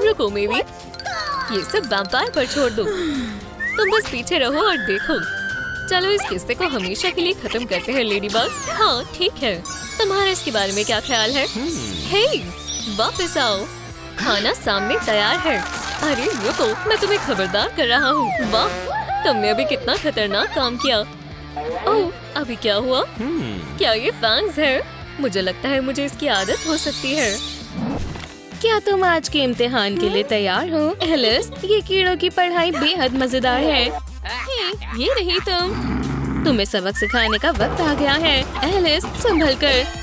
रुको मेरी, ये सब वैम्पायर पर छोड़ दो। तुम बस पीछे रहो और देखो। चलो इस किस्से को हमेशा के लिए खत्म करते हैं लेडी बाग। हाँ ठीक है, तुम्हारा इसके बारे में क्या ख्याल है? हे, वापस आओ, खाना सामने तैयार है। अरे रुको, मैं तुम्हें खबरदार कर रहा हूँ। वाह, तुमने अभी कितना खतरनाक काम किया। ओह, अभी क्या हुआ? क्या ये फैंग्स है? मुझे लगता है मुझे इसकी आदत हो सकती है। क्या तुम आज के इम्तिहान के लिए तैयार हो? एलिस, ये कीड़ों की पढ़ाई बेहद मजेदार है। ये रही तुम। तुम्हें सबक सिखाने का वक्त आ गया है। एलिस, संभल कर।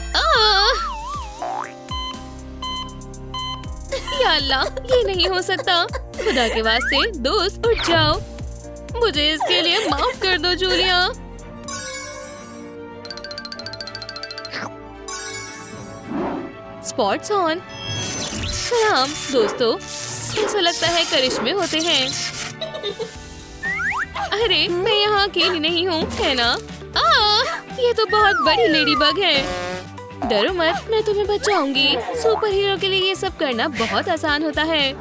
या अल्लाह, ये नहीं हो सकता। खुदा के वास्ते दोस्त, उठ जाओ। मुझे इसके लिए माफ कर दो जूलिया। Spots on. सलाम दोस्तों, ऐसा लगता है करिश्मे होते हैं। अरे मैं यहाँ अकेली नहीं हूँ, है ना? ये तो बहुत बड़ी लेडी बग है। डरो मत, मैं तुम्हें बचाऊंगी। सुपर हीरो के लिए ये सब करना बहुत आसान होता है।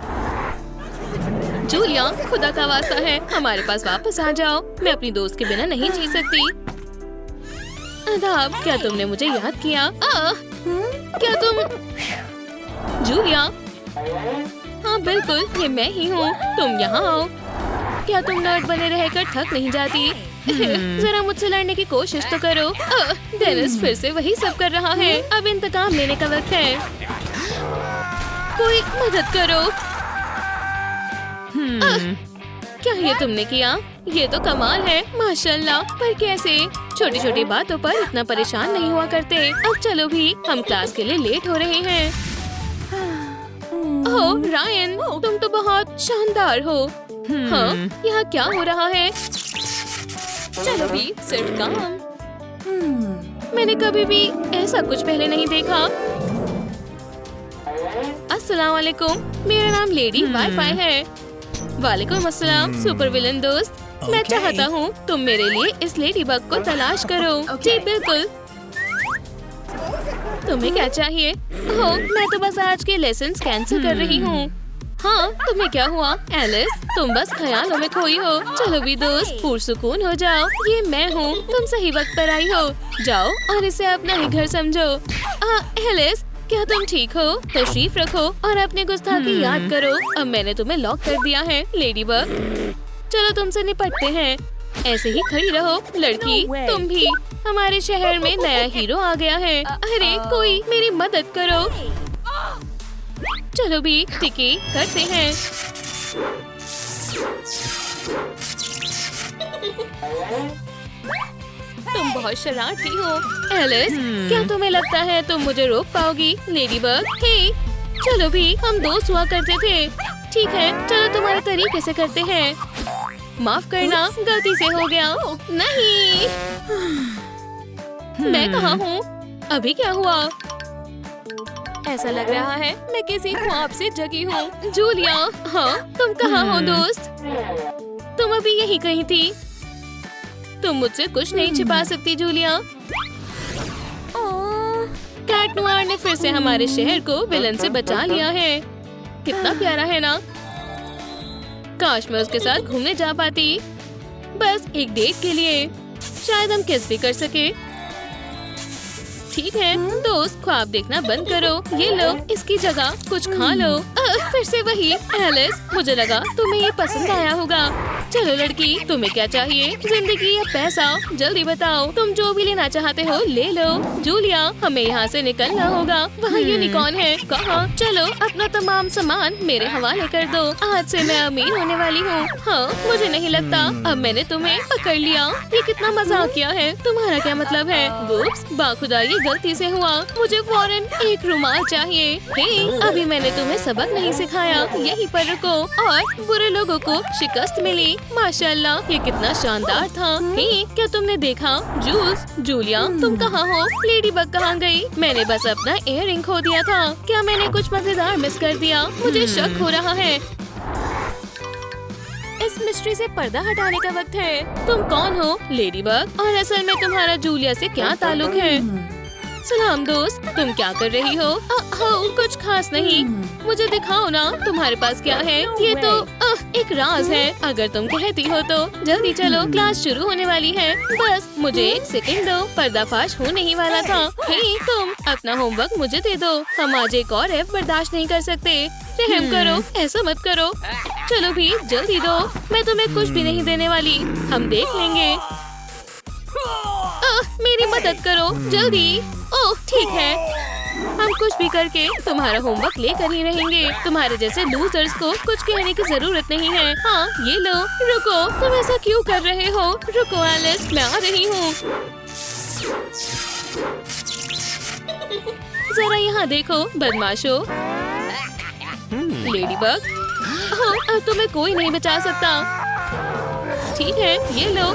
जूलिया, खुदा का वास्ता है, हमारे पास वापस आ जाओ। मैं अपनी दोस्त के बिना नहीं जी सकती। अदाब, क्या तुमने मुझे याद किया? क्या तुम? जूलिया, हाँ बिल्कुल, ये मैं ही हूँ। तुम यहाँ आओ। क्या तुम नर्ड बने रहकर थक नहीं जाती? जरा मुझसे लड़ने की कोशिश तो करो। डेनिस फिर से वही सब कर रहा है। अब इंतकाम लेने का वक्त है। कोई मदद करो। क्या ये तुमने किया? ये तो कमाल है, माशाल्लाह। पर कैसे? छोटी छोटी बातों पर इतना परेशान नहीं हुआ करते। अब चलो भी, हम क्लास के लिए लेट हो रहे हैं। ओह रायन, तुम तो बहुत शानदार हो। हाँ, यहाँ क्या हो रहा है? चलो भी, सिर्फ काम। मैंने कभी भी ऐसा कुछ पहले नहीं देखा। अस्सलाम वालेकुम, मेरा नाम लेडी वाईफाई है। वालेकुम अस्सलाम सुपर विलन दोस्त। मैं चाहता हूँ तुम मेरे लिए इस लेडी बग को तलाश करो। जी बिल्कुल। तुम्हें क्या चाहिए? ओह, मैं तो बस आज के लेसन्स कैंसिल कर रही हूँ। हाँ, तुम्हें क्या हुआ? एलिस, तुम बस ख्यालों में खोई हो। चलो भी दोस्त, पुरसुकून हो जाओ। ये मैं हूँ, तुम सही वक्त पर आई हो। जाओ और इसे अपना ही घर समझो। एलिस, क्या तुम ठीक हो? तशरीफ रखो और अपने गुस्ताखी याद करो। अब मैंने तुम्हें लॉक कर दिया है लेडी बग। चलो तुमसे निपटते हैं। ऐसे ही खड़ी रहो। लड़की, तुम भी। हमारे शहर में नया हीरो आ गया है। अरे कोई मेरी मदद करो। चलो भी, टिके करते हैं। तुम बहुत शरारती हो। एलिस, क्या तुम्हें लगता है तुम मुझे रोक पाओगी? लेडी बग, हे, चलो भी, हम दोस्त हुआ करते थे। ठीक है, चलो तुम्हारे तरीके से करते हैं। माफ करना, गलती से हो गया। नहीं, मैं कहाँ हूँ? अभी क्या हुआ? ऐसा लग रहा है मैं किसी ख्वाब से जगी हूँ। जूलिया, हाँ तुम कहाँ हो दोस्त? तुम अभी यहीं कहीं थी। तुम मुझसे कुछ नहीं छिपा सकती जूलिया। कैट नोयर ने फिर से हमारे शहर को विलन से बचा लिया है। कितना प्यारा है ना? काश मैं उसके साथ घूमने जा पाती, बस एक डेट के लिए। शायद हम किस भी कर सके। ठीक है दोस्त, ख्वाब देखना बंद करो। ये लो, इसकी जगह कुछ खा लो। फिर से वही। एलिस, मुझे लगा तुम्हें ये पसंद आया होगा। चलो लड़की, तुम्हें क्या चाहिए? जिंदगी या पैसा? जल्दी बताओ, तुम जो भी लेना चाहते हो ले लो। जूलिया, हमें यहाँ से निकलना होगा। वहाँ यूनिकॉर्न है। कहाँ? चलो अपना तमाम सामान मेरे हवाले कर दो। आज से मैं अमीर होने वाली हूँ। हाँ, मुझे नहीं लगता अब मैंने तुम्हें पकड़ लिया। ये कितना मजाकिया है। तुम्हारा क्या मतलब है? वुप्स, बाखुदा ये गलती से हुआ। मुझे फौरन एक रुमाल चाहिए। हे, अभी मैंने तुम्हें सबक नहीं सिखाया। यहीं पर रुको। और बुरे लोगों को शिकस्त मिली। माशाल्लाह, ये कितना शानदार था। हे, क्या तुमने देखा? जूल्स, जूलिया, तुम कहाँ हो? लेडी बग कहाँ गई? मैंने बस अपना इयररिंग खो दिया था। क्या मैंने कुछ मजेदार मिस कर दिया? मुझे शक हो रहा है। इस मिस्ट्री से पर्दा हटाने का वक्त है। तुम कौन हो? लेडी बग, और असल में तुम्हारा जूलिया से क्या ताल्लुक है? सलाम दोस्त, तुम क्या कर रही हो? कुछ खास नहीं। मुझे दिखाओ ना, तुम्हारे पास क्या है? ये तो एक राज है। अगर तुम कहती हो तो जल्दी चलो, क्लास शुरू होने वाली है। बस मुझे एक सेकंड दो, पर्दाफाश होने ही वाला था। हे, तुम अपना होमवर्क मुझे दे दो। हम आज एक और एफ बर्दाश्त नहीं कर सकते। रहम करो, ऐसा मत करो। चलो भी, जल्दी दो। मैं तुम्हें कुछ भी नहीं देने वाली। हम देख लेंगे। मेरी मदद करो जल्दी। ओह ठीक है, हम कुछ भी करके तुम्हारा होमवर्क लेकर ही रहेंगे। तुम्हारे जैसे लूजर्स को कुछ कहने की जरूरत नहीं है। हाँ, ये लो। रुको, तुम ऐसा क्यों कर रहे हो? रुको एलिस, मैं आ रही हूँ। जरा यहाँ देखो बदमाशो। लेडी बग, हाँ, अब तुम्हें कोई नहीं बचा सकता। ठीक है, ये लो।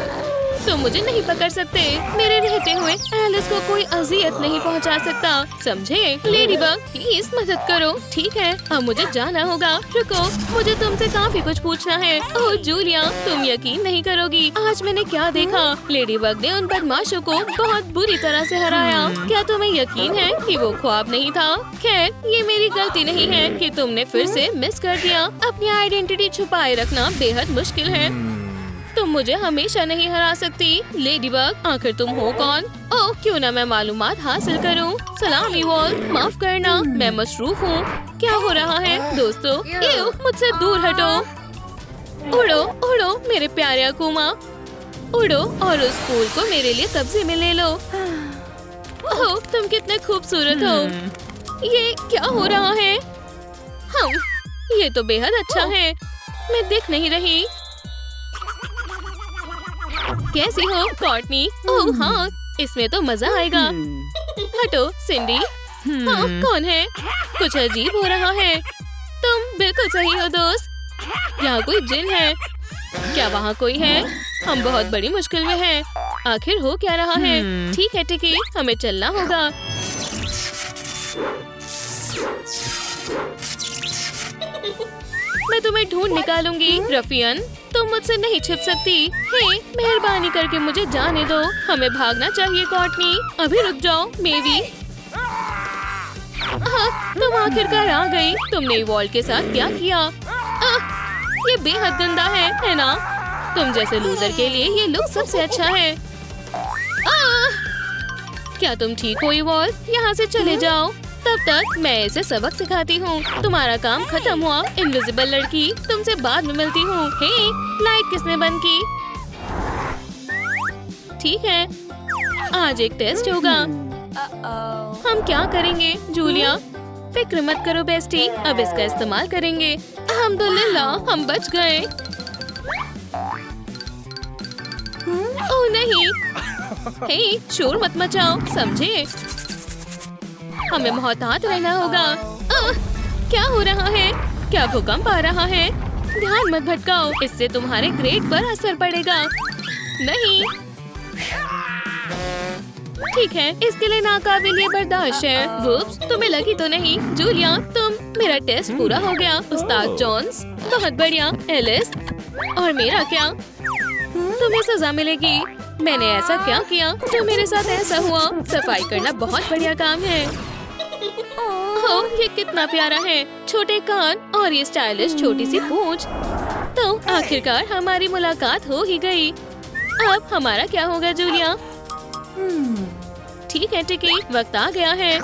तुम मुझे नहीं पकड़ सकते। मेरे रहते हुए एलिस को कोई अजियत नहीं पहुंचा सकता, समझे? लेडी बग, प्लीज मदद करो। ठीक है, अब मुझे जाना होगा। रुको, मुझे तुमसे काफी कुछ पूछना है। ओह जूलिया, तुम यकीन नहीं करोगी आज मैंने क्या देखा। लेडी बग ने उन बदमाशों को बहुत बुरी तरह से हराया। क्या तुम्हें यकीन है कि वो ख्वाब नहीं था? खैर, ये मेरी गलती नहीं है कि तुमने फिर से मिस कर दिया। अपनी आइडेंटिटी छुपाए रखना बेहद मुश्किल है। तुम मुझे हमेशा नहीं हरा सकती। लेडी बग, आखिर तुम हो कौन? ओह, क्यों ना मैं मालूमात हासिल करूं। सलाम ईवॉल, माफ करना, मैं मसरूफ हूँ। क्या हो रहा है दोस्तों? एव, मुझसे दूर हटो। उड़ो उड़ो मेरे प्यारे अकूमा, उड़ो और उस फूल को मेरे लिए कब्जे में ले लो। ओह, तुम कितने खूबसूरत हो। ये क्या हो रहा है? ये तो बेहद अच्छा है। मैं दिख नहीं रही। कैसी हो कॉर्टनी? ओह हाँ, इसमें तो मजा आएगा। हटो सिंडी। हाँ, कौन है? कुछ अजीब हो रहा है। तुम बिल्कुल सही हो दोस्त। यहाँ कोई जिन है। क्या वहाँ कोई है? हम बहुत बड़ी मुश्किल में हैं। आखिर हो क्या रहा है? ठीक है टिकी, हमें चलना होगा। मैं तुम्हें ढूंढ निकालूंगी रफियन। तुम मुझसे नहीं छिप सकती। हे, मेहरबानी करके मुझे जाने दो। हमें भागना चाहिए कॉर्टनी। अभी रुक जाओ मेवी। तुम आखिरकार आ गई। तुमने वॉल के साथ क्या किया? ये बेहद गंदा है ना? तुम जैसे लूजर के लिए ये लुक सबसे अच्छा है। क्या तुम ठीक हो वॉल? यहाँ से चले जाओ। तब तक मैं इसे सबक सिखाती हूँ। तुम्हारा काम खत्म हुआ इनविजिबल लड़की। तुमसे बाद में मिलती हूँ। हे, लाइट किसने बंद की? ठीक है, आज एक टेस्ट होगा। हम क्या करेंगे जूलिया? फिक्र मत करो बेस्टी, अब इसका इस्तेमाल करेंगे। अल्हम्दुलिल्लाह, हम बच गए। ओह नहीं, हे, शोर मत मचाओ, समझे? हमें मोहतात रहना होगा। क्या हो रहा है? क्या भूकंप आ रहा है? ध्यान मत भटकाओ, इससे तुम्हारे ग्रेड पर असर पड़ेगा। नहीं, ठीक है, इसके लिए नाकाबिले बर्दाश्त है। वुप्स, तुम्हें लगी तो नहीं? जूलिया, मेरा टेस्ट पूरा हो गया। उस्ताद जॉन्स, बहुत बढ़िया। एलिस, और मेरा क्या? तुम्हें सजा मिलेगी। मैंने ऐसा क्या किया जो मेरे साथ ऐसा हुआ? सफाई करना बहुत बढ़िया काम है। ओह, ये कितना प्यारा है। छोटे कान और ये स्टाइलिश छोटी सी पूंछ। तो आखिरकार हमारी मुलाकात हो ही गई। अब हमारा क्या होगा जूलिया? ठीक है टिकी, वक्त आ गया है।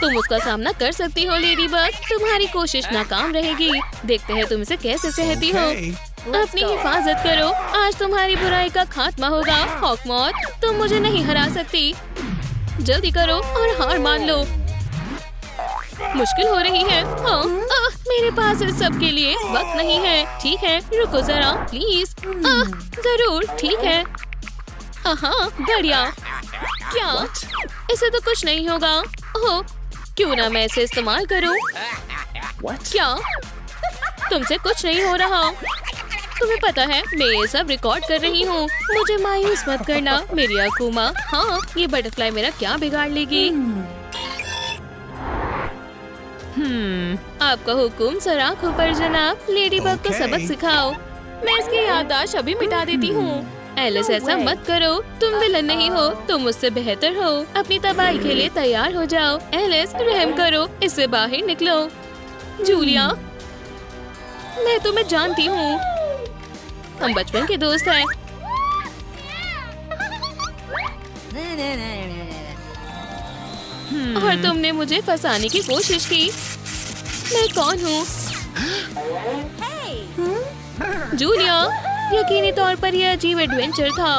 तुम उसका सामना कर सकती हो लेडी बग। तुम्हारी कोशिश नाकाम रहेगी। देखते हैं तुम इसे कैसे सहती हो। अपनी हिफाजत करो। आज तुम्हारी बुराई का खात्मा होगा। हॉकमॉथ, तुम मुझे नहीं हरा सकती। जल्दी करो और हार मान लो। मुश्किल हो रही है। हाँ, मेरे पास इस सब के लिए वक्त नहीं है। ठीक है, रुको जरा प्लीज। जरूर, ठीक है। हाँ, बढ़िया। क्या? इसे तो कुछ नहीं होगा। ओह, क्यों ना मैं इसे इस्तेमाल करूं? क्या? तुमसे कुछ नहीं हो रहा। तुम्हें पता है मैं ये सब रिकॉर्ड कर रही हूँ। मुझे मायूस मत करना मेरी अकूमा। हाँ, ये बटरफ्लाई मेरा क्या बिगाड़ लेगी? आपका हुक्म सर आंखों पर जनाब। लेडी बग को सबक सिखाओ। मैं इसकी याददाश्त अभी मिटा देती हूँ। एलिस, ऐसा मत करो। तुम विलन नहीं हो, तुम मुझसे बेहतर हो। अपनी तबाही के लिए तैयार हो जाओ। एलिस, रहम करो, इससे बाहर निकलो। जूलिया, मैं तुम्हें जानती हूँ। हम बचपन के दोस्त हैं। और तुमने मुझे फंसाने की कोशिश की। मैं कौन हूँ? जूलिया, यकीनी तौर पर यह अजीब एडवेंचर था।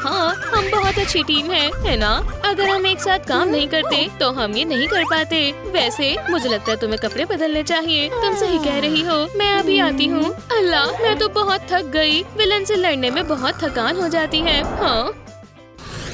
हाँ, हम बहुत अच्छी टीम है ना? अगर हम एक साथ काम नहीं करते तो हम ये नहीं कर पाते। वैसे मुझे लगता है तुम्हें कपड़े बदलने चाहिए। तुम सही कह रही हो। मैं अभी आती हूँ। अल्लाह, मैं तो बहुत थक गई। विलन से लड़ने में बहुत थकान हो जाती है। हाँ।